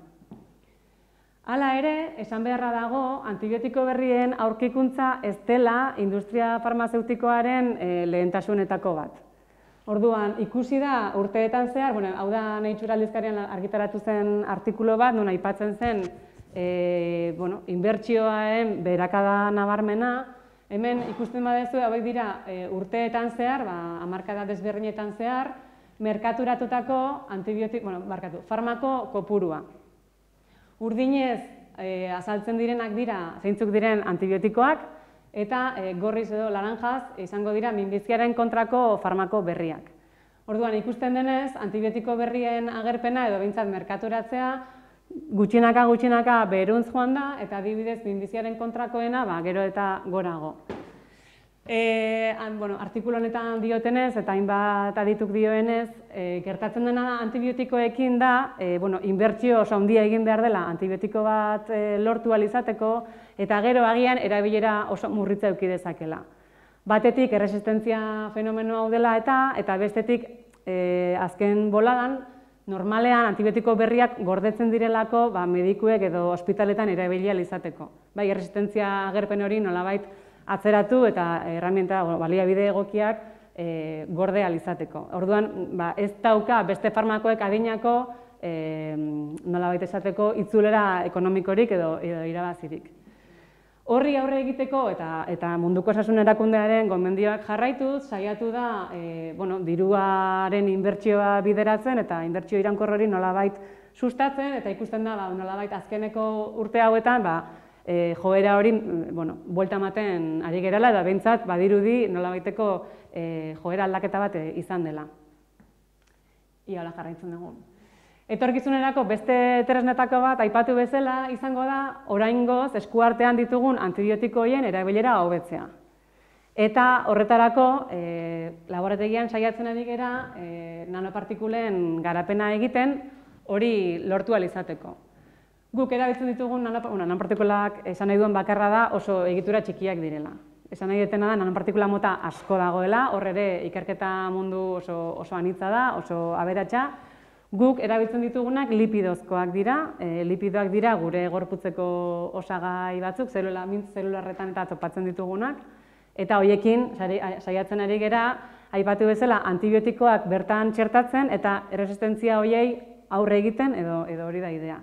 Hala ere, esan beharra dago, antibiotiko berrien aurkikuntza ez dela industria farmazeutikoaren lehentasunetako bat. Orduan, ikusi da urteetan zehar, hau da Nature aldizkarian argitaratu zen artikulu bat, non aipatzen zen inbertsioaren beherakada nabarmena. Hemen ikusten baduzu hauek dira urteetan zehar, hamarkada desberdinetan zehar, merkaturatutako farmako kopurua. Urdinez azaltzen direnak dira zeintzuk diren antibiotikoak, eta gorriz edo laranjaz izango dira minbiziaren kontrako farmako berriak. Orduan, ikusten denez, antibiotiko berrien agerpena edo behintzat merkaturatzea gutxinaka beheruntz joan da, eta adibidez minbiziaren kontrakoena gero eta gorago. Artikulu honetan diotenez eta hainbat adituk dioenez, gertatzen dena antibiotikoekin da, inbertsio oso handia egin behar dela antibiotiko bat lortu ahal izateko, eta gero agian erabilera oso murritza eduki dezakela. Batetik erresistentzia fenomeno hau dela eta bestetik azken boladan, normalean antibiotiko berriak gordetzen direlako medikuek edo ospitaletan erabili ahal izateko. Bai, erresistentzia agerpen hori nolabait atzeratu eta erramienta baliabide egokiak gorde ahal izateko. Orduan, ez dauka beste farmakoek adinako nolabait esateko itzulera ekonomikorik edo irabazirik. Horri aurre egiteko eta Munduko Osasun Erakundearen gomendioak jarraituz, saiatu da diruaren inbertsioa bideratzen eta inbertsio irankor hori nolabait sustatzen, eta ikusten da nolabait azkeneko urte hauetan joera hori buelta ematen ari gerala, eta behintzat badirudi nolabaiteko joera aldaketa bat izan dela. Ia hola jarraitzen dugu. Etorkizunerako beste tresnetako bat aipatu bezala izango da oraingoz eskuartean ditugun antibiotikoien erabilera hobetzea. Eta horretarako laborategian saiatzen ari gera nanopartikulen garapena egiten hori lortu ahal izateko. Guk erabiltzen ditugun nanopartikulak esan nahi duen bakarra da oso egitura txikiak direla. Esan nahi dutena da nanopartikula mota asko dagoela, hor ere ikerketa mundu oso anitza da, oso aberatsa. Guk erabiltzen ditugunak lipidozkoak dira, lipidoak dira gure gorputzeko osagai batzuk, mintz zelularretan eta topatzen ditugunak, eta horiekin saiatzen ari gera, aipatu bezala antibiotikoak bertan txertatzen eta erresistentzia horiei aurre egiten edo hori da idea.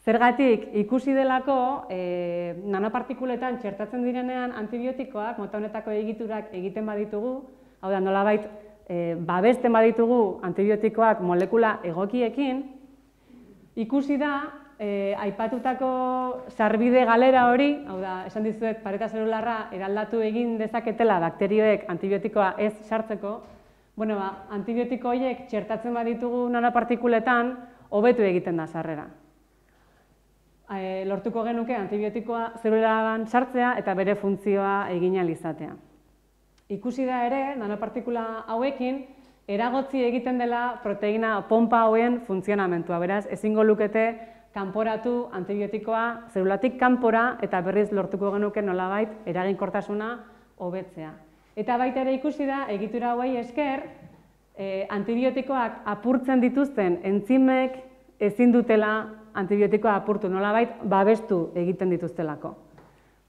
Zergatik, ikusi delako nanopartikuletan txertatzen direnean antibiotikoak, mota honetako egiturak egiten baditugu, hau da nolabait babesten baditugu antibiotikoak molekula egokiekin, ikusi da aipatutako sarbide galera hori, hau da, esan dizuet pareta zelularra eraldatu egin dezaketela bakterioek antibiotikoa ez sartzeko, antibiotiko horiek txertatzen baditugu nanopartikuletan hobetu egiten da sarrera. Lortuko genuke antibiotikoa zelularan sartzea eta bere funtzioa egin ahal izatea. Ikusi da ere, nanopartikula hauekin, eragotzi egiten dela proteina pompa hauen funtzionamentua. Beraz, ezingo lukete kanporatu antibiotikoa zelulatik kanpora eta berriz lortuko genuke nolabait eraginkortasuna hobetzea. Eta baita ere ikusi da, egitura hauei esker, antibiotikoak apurtzen dituzten entzimek ezin dutela antibiotikoa apurtu, nolabait babestu egiten dituztelako.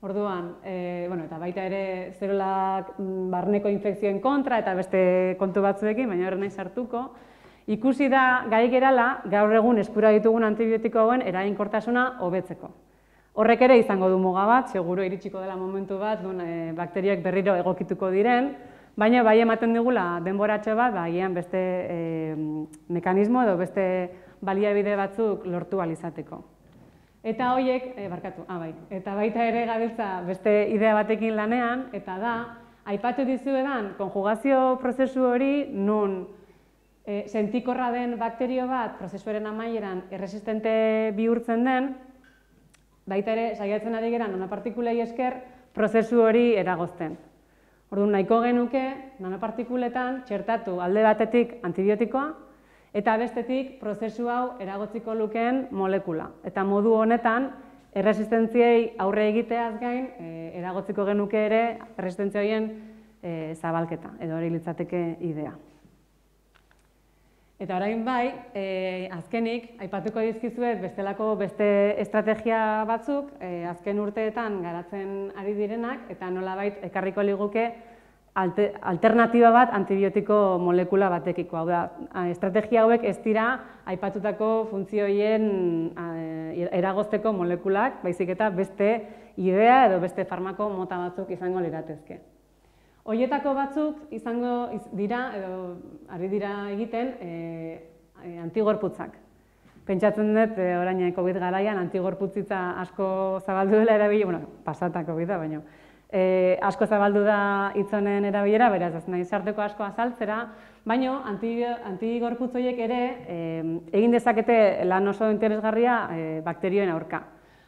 Orduan, eta baita ere zelulak barneko infekzioen kontra eta beste kontu batzuekin, baina horren nahi sartuko, ikusi da gai gerala gaur egun eskura ditugun antibiotiko hauen eraginkortasuna hobetzeko. Horrek ere izango du muga bat, seguro iritsiko dela momentu bat, bakterioek berriro egokituko diren, baina bai ematen digula denboratxo bat, agian beste mekanismo edo beste baliabide batzuk lortu ahal izateko. Eta horiek, eta baita ere gabiltza beste idea batekin lanean, eta da, aipatu dizuedan konjugazio prozesu hori nun sentikorra den bakterio bat prozesuaren amaieran erresistente bihurtzen den, baita ere saiatzen ari gera nanopartikulei esker prozesu hori eragozten. Orduan nahiko genuke nanopartikuletan txertatu alde batetik antibiotikoa, eta bestetik prozesu hau eragotziko lukeen molekula. Eta modu honetan, erresistentziei aurre egiteaz gain, eragotziko genuke ere erresistentzia horien zabalketa, edo hori litzateke idea. Eta orain bai, azkenik, aipatuko dizkizuet bestelako beste estrategia batzuk, azken urteetan garatzen ari direnak, eta nolabait ekarriko liguke alternatiba bat antibiotiko molekula batekiko. Hau da, estrategia hauek ez dira aipatutako funtzioien eragozteko molekulak, baizik eta beste idea edo beste farmako mota batzuk izango liratezke. Horietako batzuk izango dira, edo ari dira egiten, antigorputzak. Pentsatzen dut, orain COVID garaian, antigorputzitza asko zabaldu dela erabili, pasata COVID da, baina asko zabaldu da hitz honen erabilera, beraz ez nahi sarteko asko azaltzera, baina antigorputz horiek ere egin dezakete lan oso interesgarria bakterioen aurka.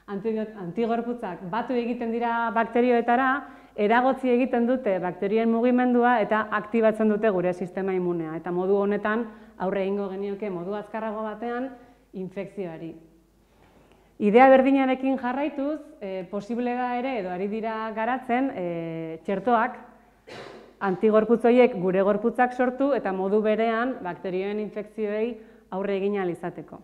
Antigorputzak batu egiten dira bakterioetara, eragotzi egiten dute bakterioen mugimendua eta aktibatzen dute gure sistema immunea. Eta modu honetan aurre egingo genioke modu azkarrago batean infekzioari. Idea berdinarekin jarraituz, posible da ere edo ari dira garatzen txertoak antigorputz horiek gure gorputzak sortu eta modu berean bakterioen infekzioei aurre egin ahal izateko.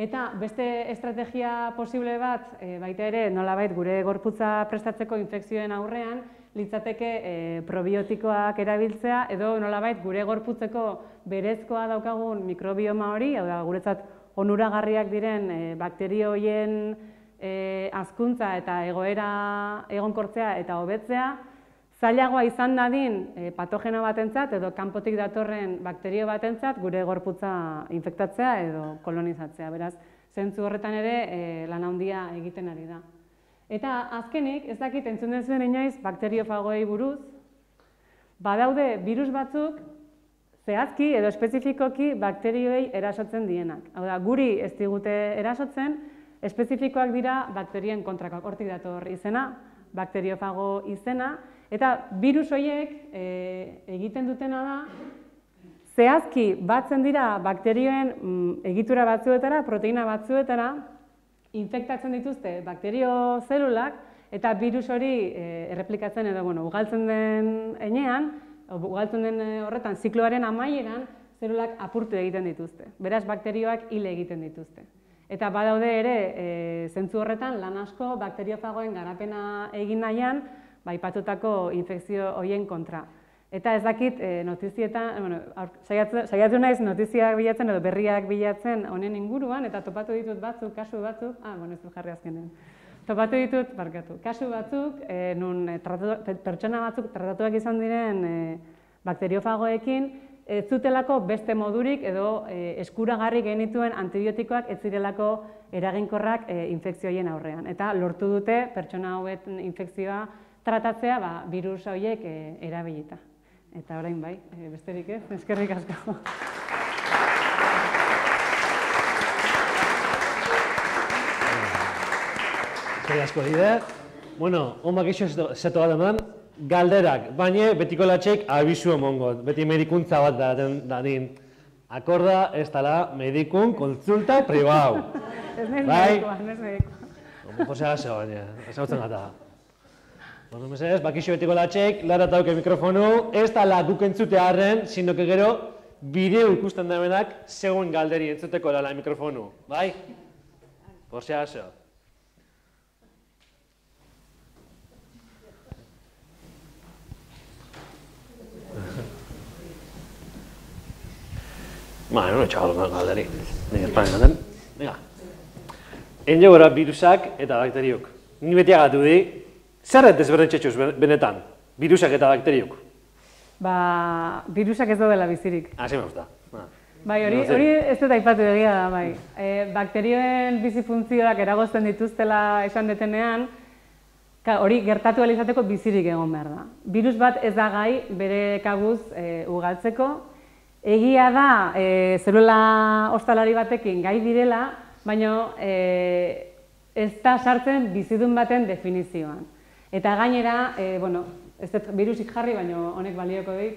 Eta beste estrategia posible bat, baita ere, nolabait gure gorputza prestatzeko infekzioen aurrean, litzateke probiotikoak erabiltzea edo nolabait gure gorputzeko berezkoa daukagun mikrobioma hori, hau da, guretzat onuragarriak diren bakterio horien hazkuntza eta egoera egonkortzea eta hobetzea, zailagoa izan dadin patogeno batentzat edo kanpotik datorren bakterio batentzat gure gorputza infektatzea edo kolonizatzea. Beraz, zentzu horretan ere lan handia egiten ari da. Eta azkenik, ez dakit entzun duzuen inoiz bakteriofagoei buruz, badaude virus batzuk zehazki edo espezifikoki bakterioei erasotzen dienak. Hau da, guri ez digute erasotzen, espezifikoak dira bakterien kontrakoak. Hortik dator izena, bakteriofago izena, eta virus horiek egiten dutena da, zehazki batzen dira bakterioen egitura batzuetara, proteina batzuetara, infektatzen dituzte bakterio zelulak, eta virus hori erreplikatzen edo ugaltzen den enean, ugaltzen den horretan zikloaren amaieran, zelulak apurtu egiten dituzte. Beraz, bakterioak hil egiten dituzte. Eta badaude ere, zentzu horretan, lan asko bakteriofagoen garapena egin nahian, aipatutako infekzio horien kontra. Eta ez dakit notizietan, saiatu naiz notiziak bilatzen edo berriak bilatzen honen inguruan, eta topatu ditut batzuk, kasu batzuk, ez dut jarri azkenen. Topatu ditut, kasu batzuk, nun pertsona batzuk tratatuak izan diren bakteriofagoekin, ez zutelako beste modurik edo eskuragarri genituen antibiotikoak ez zirelako eraginkorrak infekzioien aurrean. Eta lortu dute pertsona hauen infekzioa tratatzea virus horiek erabilita. Eta orain bai, besterik ez, eskerrik asko. Eskerrik asko dide. Omak iso zeto bat eman, galderak, baina betiko latxek abizu emongot. Beti medikuntza bat dadin. Akorda, ez tala, medikun, kontsulta, pribau. Ez nahiz medikoa, ez medikoa. Josea zeo, baina, ezautzen gata. Mesedez, bakixo betiko latxek, lara tauke mikrofonu, ez tala guk entzute harren, sinoke gero, bideo ikusten damenak, segun galderi entzuteko lala mikrofonu, bai? Josea zeo. No txagal galderi, nire espanen gaten. Venga. Enge gora virusak eta bakteriok. Ni beti agatu di, zer desberdin txetxuz benetan, virusak eta bakteriok? Virusak ez daudela bizirik. Hasi me gusta. Bai, hori ez dut aipatu egia da, bai. Bakterioen bizi funtzioak eragozten dituztela esan detenean, hori gertatu izateko bizirik egon behar da. Virus bat ez da gai bere kabuz ugaltzeko. Egia da, zelula ostalari batekin gai direla, baina ez da sartzen bizidun baten definizioan. Eta gainera, ez dut virusik jarri, baina honek balioko dit,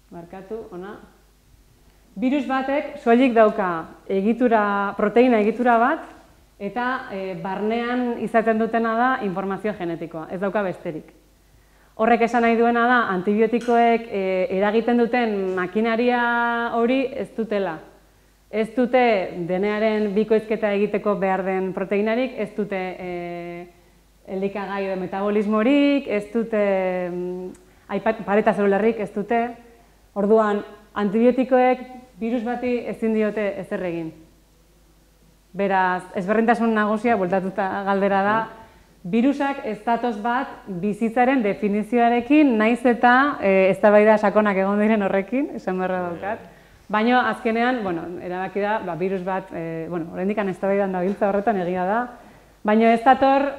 barkatu, ona. Virus batek soilik dauka proteina egitura bat, eta barnean izaten dutena da informazio genetikoa, ez dauka besterik. Horrek esan nahi duena da, antibiotikoek eragiten duten makinaria hori ez dutela. Ez dute denearen bikoizketa egiteko behar den proteinari, ez dute elikagai edo metabolismorik, ez dute pareta zelularrik, ez dute. Orduan, antibiotikoek virus bati ezin diote ezer egin. Beraz, ezberdintasun nagusia, bueltatuta galdera da, virusak ez datoz bat bizitzaren definizioarekin, naiz eta eztabaida sakonak egon diren horrekin, esan beharra daukat. Baina azkenean, erabaki da, virus bat, oraindik eztabaidan dabiltza horretan egia da, Baina ez dator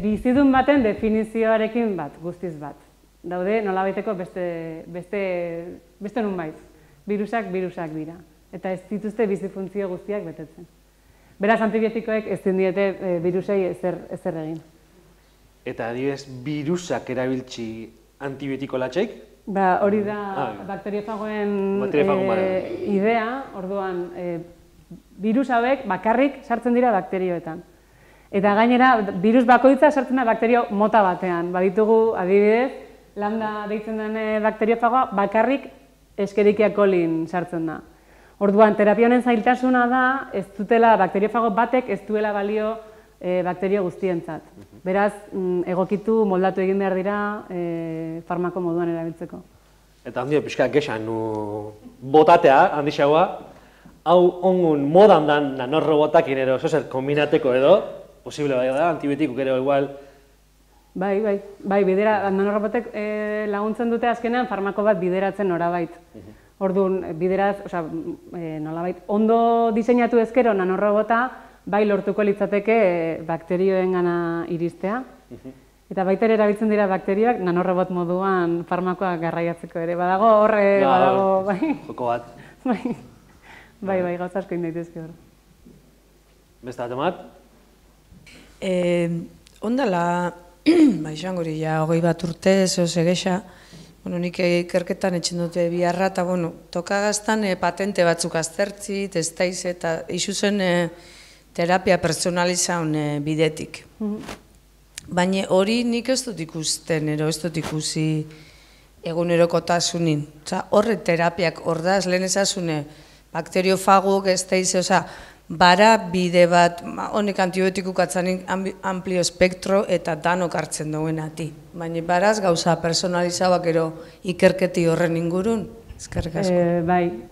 bizidun baten definizioarekin bat, guztiz bat. Daude nolabaiteko beste nunbait. Birusak dira. Eta ez dituzte bizifuntzio guztiak betetzen. Beraz, antibiotikoek ez diete birusei ezer egin. Eta adibidez, birusak erabiltzi antibiotiko latxeik? Ba, hori da bakteriofagoen idea, orduan, birus hauek bakarrik sartzen dira bakterioetan. Eta gainera, birus bakoitza sartzen da bakterio mota batean. Baditugu, adibidez, lambda deitzen den bakteriofagoa bakarrik Escherichia colin sartzen da. Orduan, terapia honen zailtasuna da, ez dutela bakteriofago batek ez duela balio bakterio guztientzat. Beraz, egokitu, moldatu egin behar dira farmako moduan erabiltzeko. Eta handio pixka gexan botatea, handixagoa, hau ongun modan dan nanorrobotakin ero, zozer, kombinateko edo, posible bai da, antibiotikuk ero igual. Bai, bidera, nanorrobotek laguntzen dute azkenean farmako bat bideratzen norabait. Orduan, bideraz, nolabait, ondo diseinatu ezkero nanorrobota, bai lortuko litzateke bakterioen gana iristea. Eta baita ere erabiltzen dira bakterioak nanorrobot moduan farmakoak garraiatzeko ere. Badago horre, badago, bai. Joko bat. Bai, gauza asko indaitezke hor. Beste bat emat? Ondala, izango hori, 21 urte, zeo segexa, nik ikerketan etxen dute biharra, eta tokagaztan patente batzuk aztertzi, testaiz, eta isu zen terapia personalizaun bidetik. Baina hori nik ez dut ikusten, ez dut ikusi egunerokotasunin. Horre terapiak, ordaz, lehen ezazune, bakteriofaguk, ez teize, bara bide bat, honek antibiotikuk atzanik amplio espektro eta danok hartzen duenati. Baina baraz gauza personalizauak ero ikerketi horren ingurun. Eskerrik asko. Bai,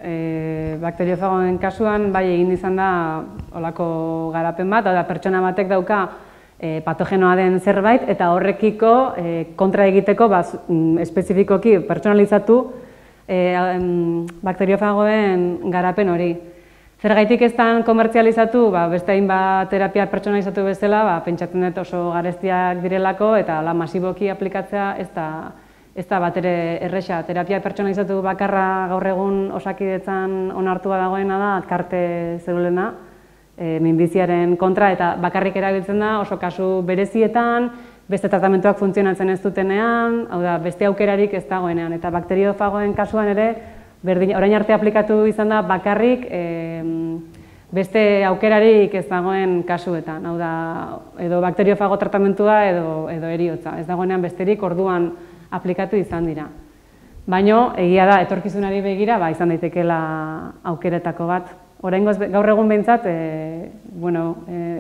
bakteriofagoen kasuan, bai egin izan da olako garapen bat, da pertsona batek dauka patogenoa den zerbait, eta horrekiko kontra egiteko espezifikoki personalizatu bakteriofagoen garapen hori. Zergaitik ez da komertzializatu, beste hainbat terapia pertsonalizatu bezala, pentsatzen dut oso garestiak direlako, eta masiboki aplikatzea ez da bat ere erresa. Terapia pertsonalizatu bakarra gaur egun Osakidetzan onartua dagoena da, atkarte zelulena, minbiziaren kontra, eta bakarrik erabiltzen da oso kasu berezietan, beste tratamentuak funtzionatzen ez dutenean, hau da, beste aukerarik ez dagoenean, eta bakteriofagoen kasuan ere, orain arte aplikatu izan da bakarrik beste aukerarik ez dagoen kasuetan, hau da, edo bakteriofago tratamentua edo heriotza, ez dagoenean besterik orduan aplikatu izan dira. Baina, egia da, etorkizunari begira, izan daitekeela aukeretako bat. Oraingoz gaur egun behintzat,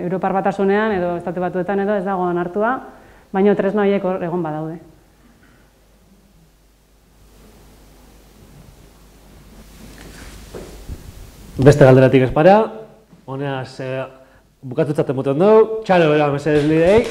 Europar Batasunean edo Estatu Batuetan edo ez dago onartua, baina tresna horiek hor egon badaude. Beste galderatik espara, honeaz bukatutzaten moten dugu, txalo bera mesedez lidei,